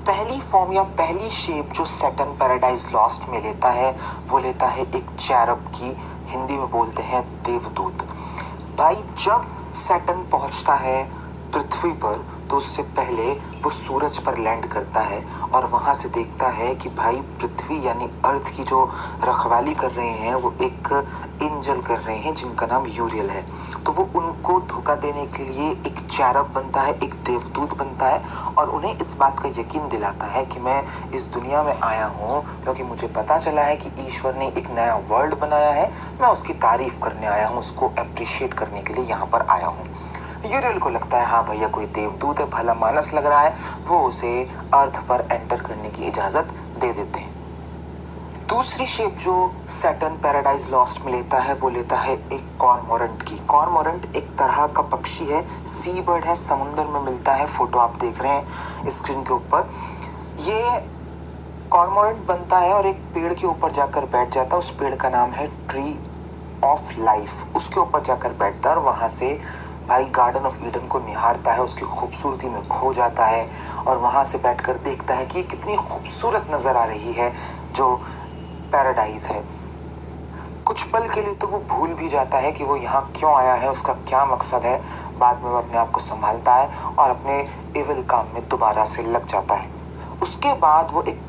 पहली फॉर्म या पहली शेप जो सैटर्न पैराडाइज लॉस्ट में लेता है वो लेता है एक चैरब की, हिंदी में बोलते हैं देवदूत। भाई जब सैटर्न पहुंचता है पृथ्वी पर तो उससे पहले वो सूरज पर लैंड करता है और वहाँ से देखता है कि भाई पृथ्वी यानी अर्थ की जो रखवाली कर रहे हैं वो एक एंजल कर रहे हैं जिनका नाम यूरियल है। तो वो उनको धोखा देने के लिए एक चैरब बनता है, एक देवदूत बनता है और उन्हें इस बात का यकीन दिलाता है कि मैं इस दुनिया में आया हूँ क्योंकि मुझे पता चला है कि ईश्वर ने एक नया वर्ल्ड बनाया है, मैं उसकी तारीफ करने आया हूँ, उसको अप्रिशिएट करने के लिए यहाँ पर आया हूँ। यूरियल को लगता है हाँ भैया कोई देवदूत है, भला मानस लग रहा है, वो उसे अर्थ पर एंटर करने की इजाज़त दे देते हैं। दूसरी शेप जो सैटर्न पैराडाइज लॉस्ट में लेता है वो लेता है एक कॉर्मोरेंट की। कॉर्मोरेंट एक तरह का पक्षी है, सी बर्ड है, समुद्र में मिलता है, फोटो आप देख रहे हैं स्क्रीन के ऊपर। ये कॉर्मोरेंट बनता है और एक पेड़ के ऊपर जाकर बैठ जाता है, उस पेड़ का नाम है ट्री ऑफ लाइफ। उसके ऊपर जाकर बैठता है और वहाँ से भाई गार्डन ऑफ ईडन को निहारता है, उसकी खूबसूरती में खो जाता है और वहाँ से बैठकर देखता है कि कितनी खूबसूरत नज़र आ रही है जो पैराडाइज है। कुछ पल के लिए तो वो भूल भी जाता है कि वो यहाँ क्यों आया है, उसका क्या मकसद है। बाद में वो अपने आप को संभालता है और अपने इविल काम में दोबारा से लग जाता है। उसके बाद वो एक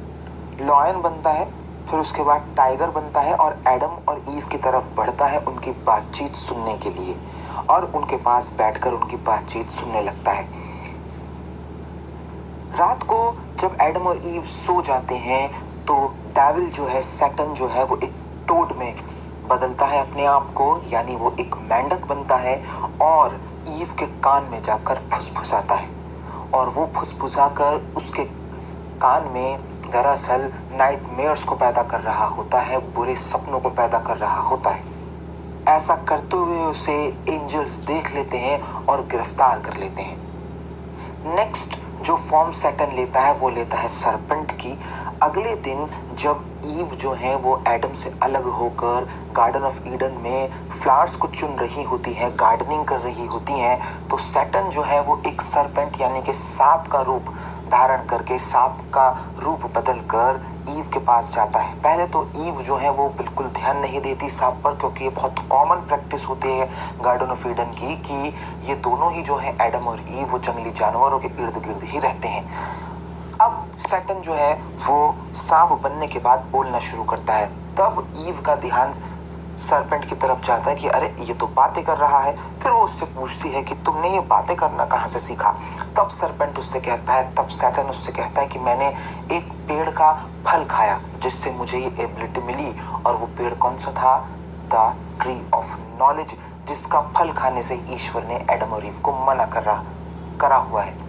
लॉयन बनता है, फिर उसके बाद टाइगर बनता है और एडम और ईव की तरफ बढ़ता है उनकी बातचीत सुनने के लिए और उनके पास बैठकर उनकी बातचीत सुनने लगता है। रात को जब एडम और ईव सो जाते हैं तो डेविल जो है, सैटर्न जो है, वो एक टोड में बदलता है अपने आप को, यानी वो एक मेंढक बनता है और ईव के कान में जाकर फुसफुसाता है और वो फुसफुसाकर उसके कान में दरअसल नाइटमेयर्स को पैदा कर रहा होता है, बुरे सपनों को पैदा कर रहा होता है। ऐसा करते हुए उसे एंजल्स देख लेते हैं और गिरफ्तार कर लेते हैं। नेक्स्ट जो फॉर्म सैटर्न लेता है वो लेता है सरपेंट की। अगले दिन जब ईव जो है वो एडम से अलग होकर गार्डन ऑफ ईडन में फ्लावर्स को चुन रही होती है, गार्डनिंग कर रही होती हैं, तो सैटर्न जो है वो एक सरपेंट यानी कि सांप का रूप धारण करके, सांप का रूप बदल कर ईव के पास जाता है। पहले तो ईव जो है वो बिल्कुल ध्यान नहीं देती सांप पर, क्योंकि ये बहुत कॉमन प्रैक्टिस होती है गार्डन ऑफ ईडन की कि ये दोनों ही जो है एडम और ईव वो जंगली जानवरों के इर्द गिर्द ही रहते हैं। अब सैटर्न जो है वो सांप बनने के बाद बोलना शुरू करता है, तब ईव का ध्यान सरपेंट की तरफ जाता है कि अरे ये तो बातें कर रहा है। फिर वो उससे पूछती है कि तुमने ये बातें करना कहाँ से सीखा। तब सरपेंट उससे कहता है, तब सैटर्न उससे कहता है कि मैंने एक पेड़ का फल खाया जिससे मुझे ये एबिलिटी मिली, और वो पेड़ कौन सा था? द ट्री ऑफ नॉलेज, जिसका फल खाने से ईश्वर ने एडम और ईव को मना करा हुआ है।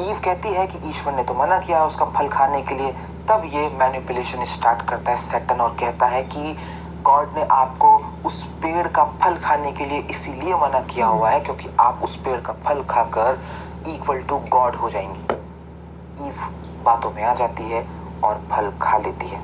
ईव कहती है कि ईश्वर ने तो मना किया है उसका फल खाने के लिए। तब ये मैनिपुलेशन स्टार्ट करता है सैटर्न और कहता है कि गॉड ने आपको उस पेड़ का फल खाने के लिए इसीलिए मना किया हुआ है क्योंकि आप उस पेड़ का फल खाकर इक्वल टू गॉड हो जाएंगी। ईव बातों में आ जाती है और फल खा लेती है।